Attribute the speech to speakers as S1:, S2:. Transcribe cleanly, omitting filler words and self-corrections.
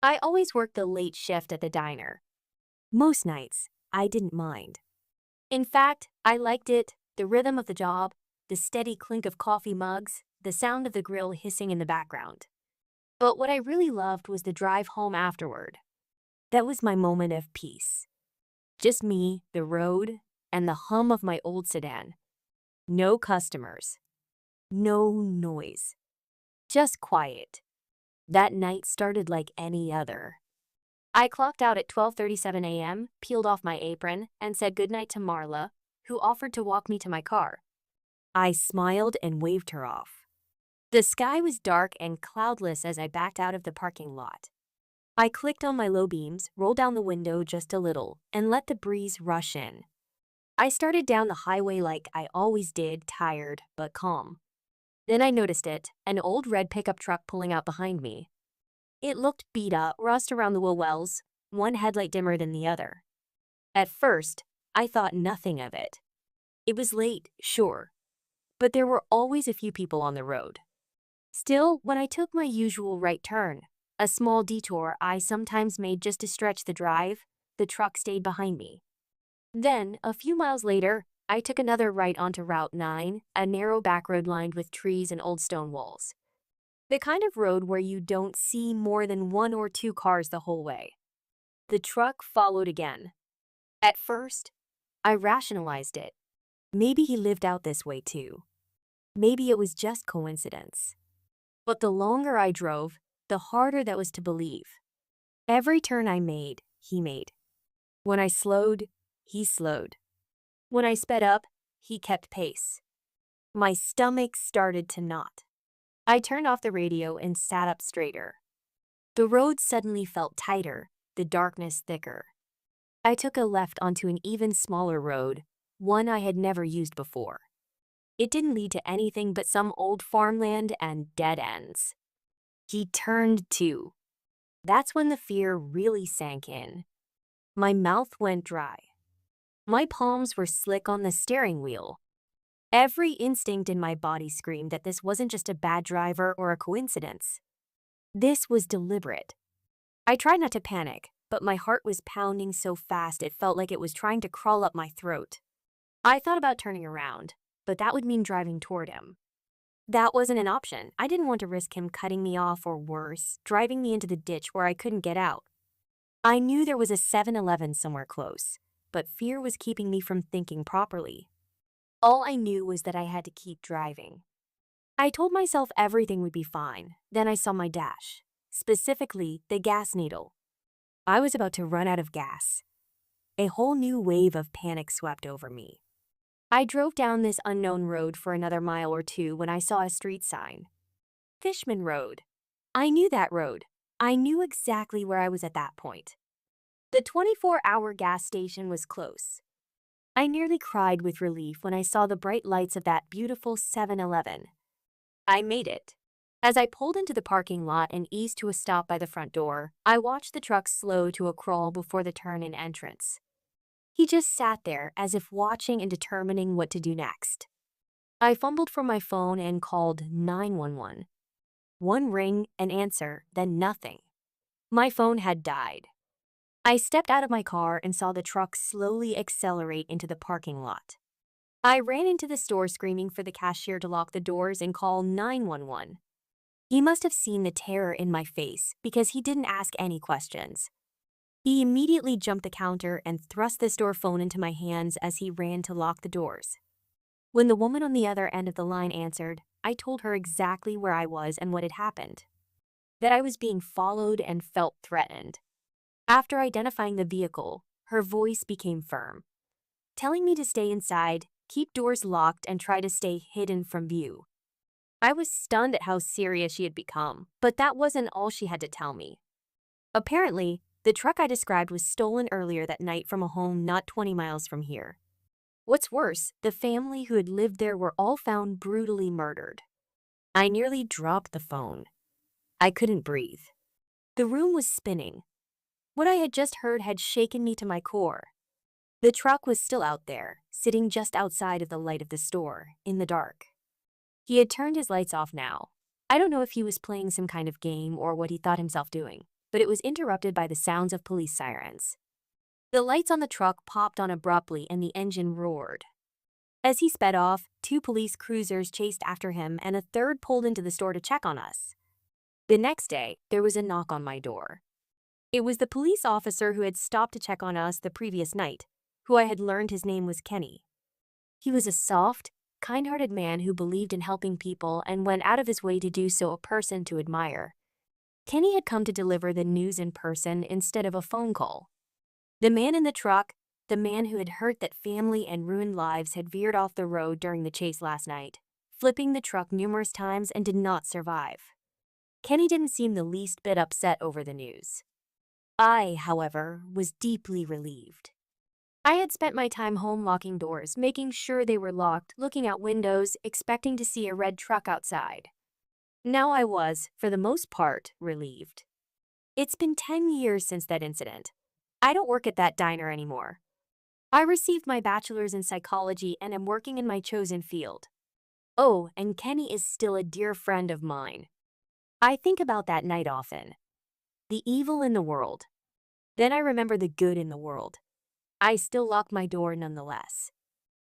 S1: I always worked the late shift at the diner. Most nights, I didn't mind. In fact, I liked it, the rhythm of the job, the steady clink of coffee mugs, the sound of the grill hissing in the background. But what I really loved was the drive home afterward. That was my moment of peace. Just me, the road, and the hum of my old sedan. No customers. No noise. Just quiet. That night started like any other. I clocked out at 12:37 a.m., peeled off my apron, and said goodnight to Marla, who offered to walk me to my car. I smiled and waved her off. The sky was dark and cloudless as I backed out of the parking lot. I clicked on my low beams, rolled down the window just a little, and let the breeze rush in. I started down the highway like I always did, tired but calm. Then I noticed it, an old red pickup truck pulling out behind me. It looked beat up, rust around the wheel wells, one headlight dimmer than the other. At first, I thought nothing of it. It was late, sure, but there were always a few people on the road. Still, when I took my usual right turn, a small detour I sometimes made just to stretch the drive, the truck stayed behind me. Then, a few miles later, I took another right onto Route 9, a narrow back road lined with trees and old stone walls. The kind of road where you don't see more than one or two cars the whole way. The truck followed again. At first, I rationalized it. Maybe he lived out this way too. Maybe it was just coincidence. But the longer I drove, the harder that was to believe. Every turn I made, he made. When I slowed, he slowed. When I sped up, he kept pace. My stomach started to knot. I turned off the radio and sat up straighter. The road suddenly felt tighter, the darkness thicker. I took a left onto an even smaller road, one I had never used before. It didn't lead to anything but some old farmland and dead ends. He turned too. That's when the fear really sank in. My mouth went dry. My palms were slick on the steering wheel. Every instinct in my body screamed that this wasn't just a bad driver or a coincidence. This was deliberate. I tried not to panic, but my heart was pounding so fast it felt like it was trying to crawl up my throat. I thought about turning around, but that would mean driving toward him. That wasn't an option. I didn't want to risk him cutting me off or worse, driving me into the ditch where I couldn't get out. I knew there was a 7-Eleven somewhere close, but fear was keeping me from thinking properly. All I knew was that I had to keep driving. I told myself everything would be fine. Then I saw my dash, specifically the gas needle. I was about to run out of gas. A whole new wave of panic swept over me. I drove down this unknown road for another mile or two when I saw a street sign. Fishman Road. I knew that road. I knew exactly where I was at that point. The 24-hour gas station was close. I nearly cried with relief when I saw the bright lights of that beautiful 7-Eleven. I made it. As I pulled into the parking lot and eased to a stop by the front door, I watched the truck slow to a crawl before the turn-in entrance. He just sat there as if watching and determining what to do next. I fumbled for my phone and called 911. One ring, an answer, then nothing. My phone had died. I stepped out of my car and saw the truck slowly accelerate into the parking lot. I ran into the store screaming for the cashier to lock the doors and call 911. He must have seen the terror in my face because he didn't ask any questions. He immediately jumped the counter and thrust the store phone into my hands as he ran to lock the doors. When the woman on the other end of the line answered, I told her exactly where I was and what had happened. That I was being followed and felt threatened. After identifying the vehicle, her voice became firm, telling me to stay inside, keep doors locked, and try to stay hidden from view. I was stunned at how serious she had become, but that wasn't all she had to tell me. Apparently, the truck I described was stolen earlier that night from a home not 20 miles from here. What's worse, the family who had lived there were all found brutally murdered. I nearly dropped the phone. I couldn't breathe. The room was spinning. What I had just heard had shaken me to my core. The truck was still out there, sitting just outside of the light of the store, in the dark. He had turned his lights off now. I don't know if he was playing some kind of game or what he thought himself doing. but it was interrupted by the sounds of police sirens. The lights on the truck popped on abruptly and the engine roared. As he sped off, two police cruisers chased after him and a third pulled into the store to check on us. The next day, there was a knock on my door. It was the police officer who had stopped to check on us the previous night, who I had learned his name was Kenny. He was a soft, kind-hearted man who believed in helping people and went out of his way to do so a person to admire. Kenny had come to deliver the news in person instead of a phone call. The man in the truck, the man who had hurt that family and ruined lives, had veered off the road during the chase last night, flipping the truck numerous times and did not survive. Kenny didn't seem the least bit upset over the news. I, however, was deeply relieved. I had spent my time home locking doors, making sure they were locked, looking out windows, expecting to see a red truck outside. Now I was, for the most part, relieved. It's been 10 years since that incident. I don't work at that diner anymore. I received my bachelor's in psychology and am working in my chosen field. Oh, and Kenny is still a dear friend of mine. I think about that night often. The evil in the world. Then I remember the good in the world. I still lock my door nonetheless.